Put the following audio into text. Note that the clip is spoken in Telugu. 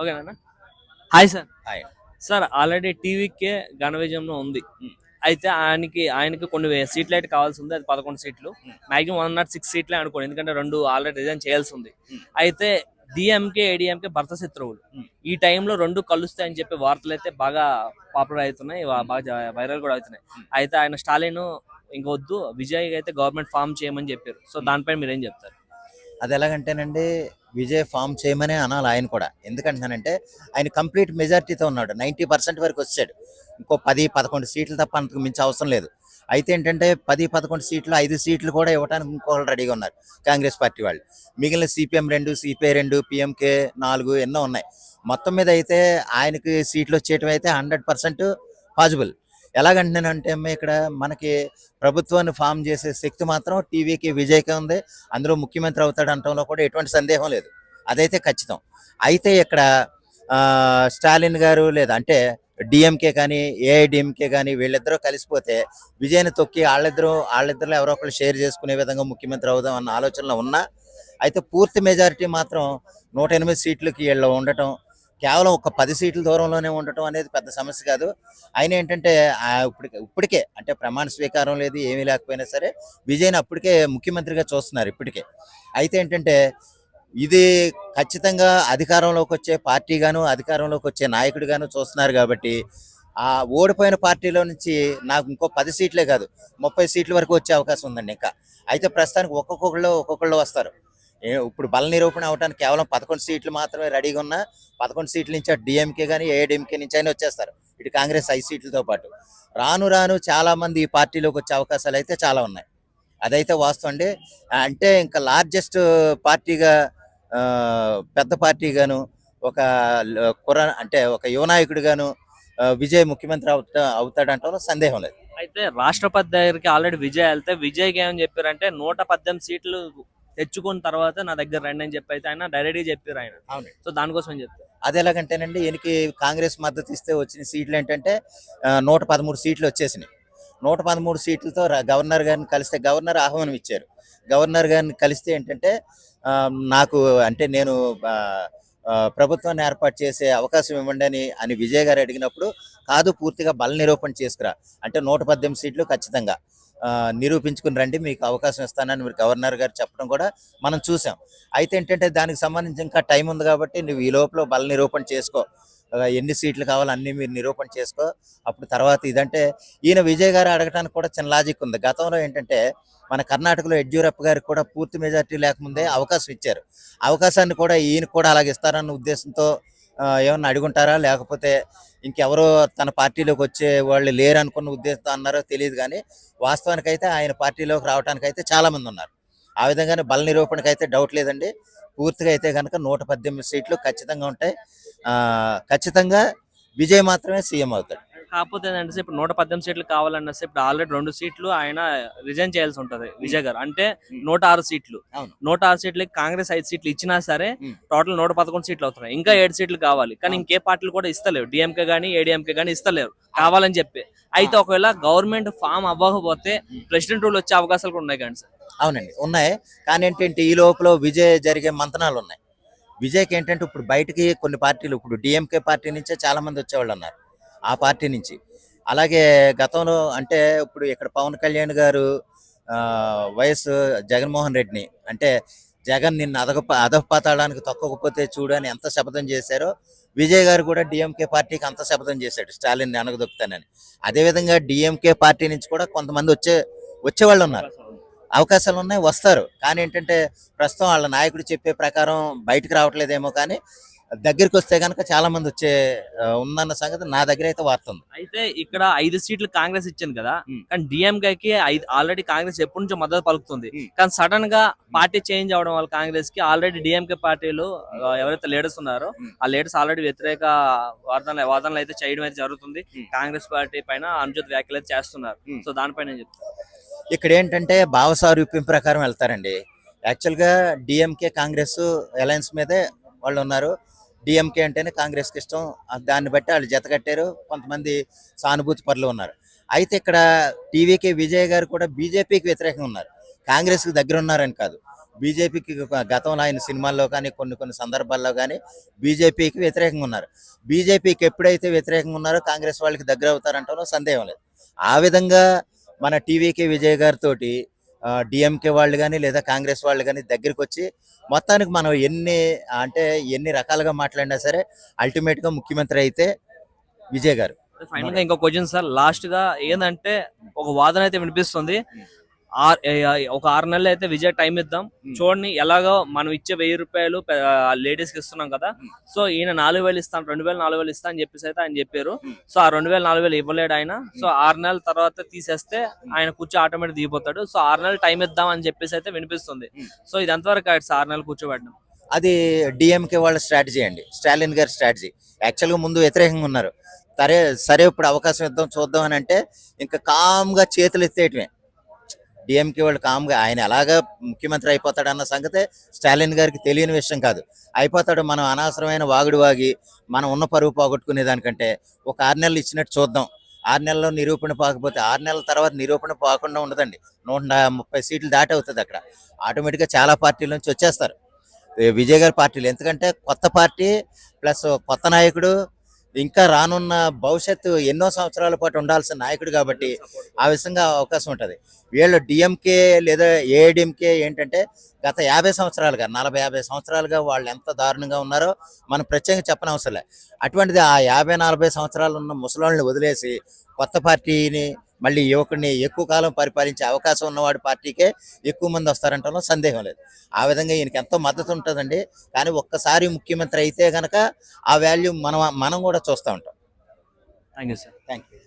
ఓకేనా? Hi sir. Hi. Sir already TVK ఘన విజయంలో ఉంది. అయితే ఆయనకి కొన్ని సీట్లు అయితే కావాల్సి ఉంది. అది 11 సీట్లు. మాక్సిమం 106 సీట్లే అనుకోండి. ఎందుకంటే 2 ఆల్రెడీ రిజైన్ చేయాల్సి ఉంది. అయితే డిఎంకే, ఏడీఎంకే భర్త శత్రువులు. ఈ టైంలో 2 కలుస్తాయని చెప్పి వార్తలు అయితే బాగా పాపులర్ అవుతున్నాయి. బాగా వైరల్ కూడా అవుతున్నాయి. అయితే ఆయన స్టాలిన్ ఇంకొద్దు విజయ్ అయితే గవర్నమెంట్ ఫామ్ చేయమని చెప్పారు. సో దానిపై మీరు ఏం చెప్తారు? అది ఎలాగంటేనండి, విజయ్ ఫామ్ చేయమనే అనాలి ఆయన కూడా. ఎందుకంటున్నానంటే ఆయన కంప్లీట్ మెజారిటీతో ఉన్నాడు. 90% వరకు వచ్చాడు. ఇంకో 10-11 సీట్లు తప్ప అంతకు మించి అవసరం లేదు. అయితే ఏంటంటే 10-11 సీట్లు, 5 సీట్లు కూడా ఇవ్వడానికి ఇంకోళ్ళు రెడీగా ఉన్నారు కాంగ్రెస్ పార్టీ వాళ్ళు. మిగిలిన సిపిఎం 2, సిపిఐ 2, పిఎంకే 4 ఎన్నో ఉన్నాయి. మొత్తం మీద అయితే ఆయనకి సీట్లు వచ్చేయటం అయితే 100% పాసిబుల్. ఎలాగంటున్నానంటే ఇక్కడ మనకి ప్రభుత్వాన్ని ఫామ్ చేసే శక్తి మాత్రం టీవీకి విజయ్కే ఉంది. అందులో ముఖ్యమంత్రి అవుతాడు అనటంలో కూడా ఎటువంటి సందేహం లేదు. అదైతే ఖచ్చితం. అయితే ఇక్కడ స్టాలిన్ గారు లేదా అంటే డిఎంకే కానీ ఏఐడిఎంకే కానీ వీళ్ళిద్దరూ కలిసిపోతే విజయ్ని తొక్కి వాళ్ళిద్దరిలో ఎవరో ఒకరు షేర్ చేసుకునే విధంగా ముఖ్యమంత్రి అవుదాం అన్న ఆలోచనలో ఉన్నా, అయితే పూర్తి మెజారిటీ మాత్రం 108 సీట్లకి వీళ్ళు ఉండటం, కేవలం ఒక 10 సీట్ల దూరంలోనే ఉండటం అనేది పెద్ద సమస్య కాదు. ఆయన ఏంటంటే ఇప్పటికే అంటే ప్రమాణ స్వీకారం లేదు, ఏమీ లేకపోయినా సరే విజయ్ని అప్పటికే ముఖ్యమంత్రిగా చూస్తున్నారు ఇప్పటికే. అయితే ఏంటంటే ఇది ఖచ్చితంగా అధికారంలోకి వచ్చే పార్టీగాను, అధికారంలోకి వచ్చే నాయకుడిగాను చూస్తున్నారు కాబట్టి ఆ ఓడిపోయిన పార్టీలో నుంచి నాకు ఇంకో 10 సీట్లే కాదు 30 సీట్ల వరకు వచ్చే అవకాశం ఉందండి ఇంకా. అయితే ప్రస్తుతానికి ఒక్కొక్కళ్ళు వస్తారు. ఇప్పుడు బల నిరూపణ అవడానికి కేవలం 11 సీట్లు మాత్రమే రెడీగా ఉన్న 11 సీట్ల నుంచి అటు డిఎంకే కానీ ఏఐడిఎంకే నుంచి అయినా వచ్చేస్తారు. ఇటు కాంగ్రెస్ 5 సీట్లతో పాటు రాను రాను చాలా మంది ఈ పార్టీలోకి వచ్చే అవకాశాలు అయితే చాలా ఉన్నాయి. అదైతే వాస్తవం అండి. అంటే ఇంకా లార్జెస్ట్ పార్టీగా పెద్ద పార్టీగాను ఒక అంటే ఒక యువనాయకుడిగాను విజయ్ ముఖ్యమంత్రి అవుతాడంటే సందేహం లేదు. అయితే రాష్ట్రపతి దగ్గరికి ఆల్రెడీ విజయ్ వెళ్తే విజయ్కి ఏమని చెప్పారంటే 118 సీట్లు తెచ్చుకున్న తర్వాత నా దగ్గర రండి అని చెప్పి అయితే ఆయన డైరెక్ట్ గా చెప్పారు ఆయన. అవును. సో దానికోసం అని చెప్తారు. అది ఎలాగంటేనండి, ఈయనకి కాంగ్రెస్ మద్దతు ఇస్తే వచ్చిన సీట్లు ఏంటంటే 113 సీట్లు వచ్చేసినాయి. 113 సీట్లతో గవర్నర్ గారిని కలిస్తే గవర్నర్ ఆహ్వానం ఇచ్చారు. గవర్నర్ గారిని కలిస్తే ఏంటంటే నాకు అంటే నేను ప్రభుత్వాన్ని ఏర్పాటు చేసే అవకాశం ఇవ్వండి అని విజయ్ గారు అడిగినప్పుడు, కాదు పూర్తిగా బల నిరూపణ చేసుకురా అంటే 118 సీట్లు ఖచ్చితంగా నిరూపించుకుని రండి, మీకు అవకాశం ఇస్తానని మీరు గవర్నర్ గారు చెప్పడం కూడా మనం చూసాం. అయితే ఏంటంటే దానికి సంబంధించి ఇంకా టైం ఉంది కాబట్టి నువ్వు ఈ లోపల బల నిరూపణ చేసుకో, ఎన్ని సీట్లు కావాలో అన్ని మీరు నిరూపణ చేసుకో, అప్పుడు తర్వాత ఇదంటే ఈయన విజయ్ గారు అడగటానికి కూడా చిన్న లాజిక్ ఉంది. గతంలో ఏంటంటే మన కర్ణాటకలో యడ్యూరప్ప గారికి కూడా పూర్తి మెజార్టీ లేకముందే అవకాశం ఇచ్చారు. అవకాశాన్ని కూడా ఈయన కూడా అలాగే ఇస్తారన్న ఉద్దేశంతో ఏమన్నా అడుగుంటారా, లేకపోతే ఇంకెవరో తన పార్టీలోకి వచ్చే వాళ్ళు లేరు అనుకున్న ఉద్దేశంతో అన్నారో తెలియదు. కానీ వాస్తవానికైతే ఆయన పార్టీలోకి రావడానికి అయితే చాలా మంది ఉన్నారు. ఆ విధంగానే బల నిరూపణకి అయితే డౌట్ లేదండి. పూర్తిగా అయితే కనుక 118 సీట్లు ఖచ్చితంగా ఉంటాయి. ఖచ్చితంగా విజయ్ మాత్రమే సీఎం అవుతాడు. కాకపోతే ఏంటంటే ఇప్పుడు 118 సీట్లు కావాలన్నా ఇప్పుడు ఆల్రెడీ 2 సీట్లు ఆయన రిజైన్ చేయాల్సి ఉంటది విజయ్ గారు. అంటే 106 సీట్లు. 106 సీట్లకి కాంగ్రెస్ 5 సీట్లు ఇచ్చినా సరే టోటల్ 111 సీట్లు అవుతున్నాయి. ఇంకా 7 సీట్లు కావాలి. కానీ ఇంకే పార్టీలు కూడా ఇస్తలేవు. డిఎంకే గానీ ఏడీఎంకే గానీ ఇస్తలేరు కావాలని చెప్పి. అయితే ఒకవేళ గవర్నమెంట్ ఫామ్ అవ్వకపోతే ప్రెసిడెంట్ రూల్ వచ్చే అవకాశాలు కూడా ఉన్నాయి కానీ సార్. అవునండి, ఉన్నాయి. కానీ ఏంటంటే ఈ లోపల విజయ్ జరిగే మంతనాలు ఉన్నాయి. విజయ్కి ఏంటంటే ఇప్పుడు బయటికి కొన్ని పార్టీలు, ఇప్పుడు డిఎంకే పార్టీ నుంచే చాలా మంది వచ్చేవాళ్ళు ఉన్నారు ఆ పార్టీ నుంచి. అలాగే గతంలో అంటే ఇప్పుడు ఇక్కడ పవన్ కళ్యాణ్ గారు వైఎస్ జగన్మోహన్ రెడ్డిని అంటే జగన్ నిన్ను అధపాతాళానికి తొక్కకపోతే చూడు అని ఎంత శపథం చేశారో, విజయ్ గారు కూడా డిఎంకే పార్టీకి అంత శపథం చేశాడు స్టాలిన్ అనగదొక్కుతానని. అదేవిధంగా డిఎంకే పార్టీ నుంచి కూడా కొంతమంది వచ్చేవాళ్ళు ఉన్నారు. అవకాశాలు ఉన్నాయి, వస్తారు. కానీ ఏంటంటే ప్రస్తుతం వాళ్ళ నాయకుడు చెప్పే ప్రకారం బయటకు రావట్లేదేమో, కానీ దగ్గరికి వస్తే కనుక చాలా మంది ఉందన్న సంగతి నా దగ్గర అయితే వార్త ఉంది. అయితే ఇక్కడ 5 సీట్లు కాంగ్రెస్ ఇచ్చింది కదా, కానీ డిఎంకేకి ఆల్రెడీ కాంగ్రెస్ ఎప్పటి నుంచో మద్దతు పలుకుతుంది. కానీ సడన్ గా పార్టీ చేంజ్ అవడం వల్ల కాంగ్రెస్ కి ఆల్రెడీ డిఎంకే పార్టీలు ఎవరైతే లీడర్స్ ఉన్నారో ఆ లీడర్స్ ఆల్రెడీ వ్యతిరేక వాదనలు అయితే చేయడం అయితే జరుగుతుంది. కాంగ్రెస్ పార్టీ పైన అనుచిత వ్యాఖ్యలు అయితే చేస్తున్నారు. సో దానిపైన చెప్తారు. ఇక్కడ ఏంటంటే భావసారూప్యం ప్రకారం వెళ్తారండి. యాక్చువల్గా డిఎంకే కాంగ్రెస్ అలయన్స్ మీదే వాళ్ళు ఉన్నారు. డిఎంకే అంటేనే కాంగ్రెస్కి ఇష్టం, దాన్ని బట్టి వాళ్ళు జత కట్టారు. కొంతమంది సానుభూతి పరులు ఉన్నారు. అయితే ఇక్కడ టీవీకే విజయ్ గారు కూడా బీజేపీకి వ్యతిరేకంగా ఉన్నారు, కాంగ్రెస్కి దగ్గర ఉన్నారని కాదు. బీజేపీకి గతంలో ఆయన సినిమాల్లో కానీ కొన్ని కొన్ని సందర్భాల్లో కానీ బీజేపీకి వ్యతిరేకంగా ఉన్నారు. బీజేపీకి ఎప్పుడైతే వ్యతిరేకంగా ఉన్నారో కాంగ్రెస్ వాళ్ళకి దగ్గర అవుతారంటారో సందేహం లేదు. ఆ విధంగా మన టీవీకే విజయ్ గారితో డిఎంకే వాళ్ళు కానీ లేదా కాంగ్రెస్ వాళ్ళు కానీ దగ్గరికి వచ్చి మొత్తానికి మనం ఎన్ని రకాలుగా మాట్లాడినా సరే అల్టిమేట్గా ముఖ్యమంత్రి అయితే విజయ్ గారు. ఫైనల్ గా ఇంకో క్వశ్చన్ సార్, లాస్ట్ గా ఏంటంటే ఒక వాదన అయితే వినిపిస్తుంది. ఒక 6 నెలలు అయితే విజయ్ టైం ఇద్దాం చూడండి, ఎలాగో మనం ఇచ్చే 1000 రూపాయలు లేడీస్ కి ఇస్తున్నాం కదా, సో ఈయన 4000 ఇస్తాను, 2000 ఇస్తా అని చెప్పేసి అయితే ఆయన చెప్పారు. సో ఆ 2000 ఇవ్వలేడు ఆయన. సో 6 నెలల తర్వాత తీసేస్తే ఆయన కూర్చో ఆటోమేటిక్ దిగిపోతాడు. సో 6 నెలలు టైం ఇద్దాం అని చెప్పేసి అయితే వినిపిస్తుంది. సో ఇది ఎంతవరకు 6 నెలలు కూర్చోబెట్టడం? అది డిఎంకే వాళ్ళ స్ట్రాటజీ అండి, స్టాలిన్ గారి స్ట్రాటజీ. యాక్చువల్గా ముందు వ్యతిరేకంగా ఉన్నారు. సరే ఇప్పుడు అవకాశం ఇద్దాం చూద్దాం అని అంటే ఇంకా కామ్గా చేతులు ఎత్తేయటమే. డిఎంకే వాళ్ళు కామ్గా ఆయన ఎలాగా ముఖ్యమంత్రి అయిపోతాడన్న సంగతే స్టాలిన్ గారికి తెలియని విషయం కాదు. అయిపోతాడు, మనం అనవసరమైన వాగుడు వాగి మనం ఉన్న పరువు పోగొట్టుకునే దానికంటే ఒక 6 నెలలు ఇచ్చినట్టు చూద్దాం. 6 నెలల్లో నిరూపణ పోకపోతే 6 నెలల తర్వాత నిరూపణ పోకుండా ఉండదండి. 130 సీట్లు దాటి అవుతుంది. అక్కడ ఆటోమేటిక్గా చాలా పార్టీల నుంచి వచ్చేస్తారు విజయ్ గారి పార్టీలు. ఎందుకంటే కొత్త పార్టీ ప్లస్ కొత్త నాయకుడు, ఇంకా రానున్న భవిష్యత్తు ఎన్నో సంవత్సరాల పాటు ఉండాల్సిన నాయకుడు కాబట్టి ఆ విధంగా అవకాశం ఉంటుంది. వీళ్ళు డిఎంకే లేదా ఏఐడిఎంకే ఏంటంటే గత 50 సంవత్సరాలుగా 40-50 సంవత్సరాలుగా వాళ్ళు ఎంత దారుణంగా ఉన్నారో మనం ప్రత్యేకంగా చెప్పనవసరం లేదు. అటువంటిది ఆ 50-40 సంవత్సరాలు ఉన్న ముసలాళ్ళని వదిలేసి కొత్త పార్టీని మళ్ళీ యువకుడిని ఎక్కువ కాలం పరిపాలించే అవకాశం ఉన్నవాడి పార్టీకే ఎక్కువ మంది వస్తారంటలో సందేహం లేదు. ఆ విధంగా ఈయనకి ఎంతో మద్దతు ఉంటుందండి. కానీ ఒక్కసారి ముఖ్యమంత్రి అయితే కనుక ఆ వాల్యూ మనం కూడా చూస్తూ ఉంటాం. Thank you sir. Thank you.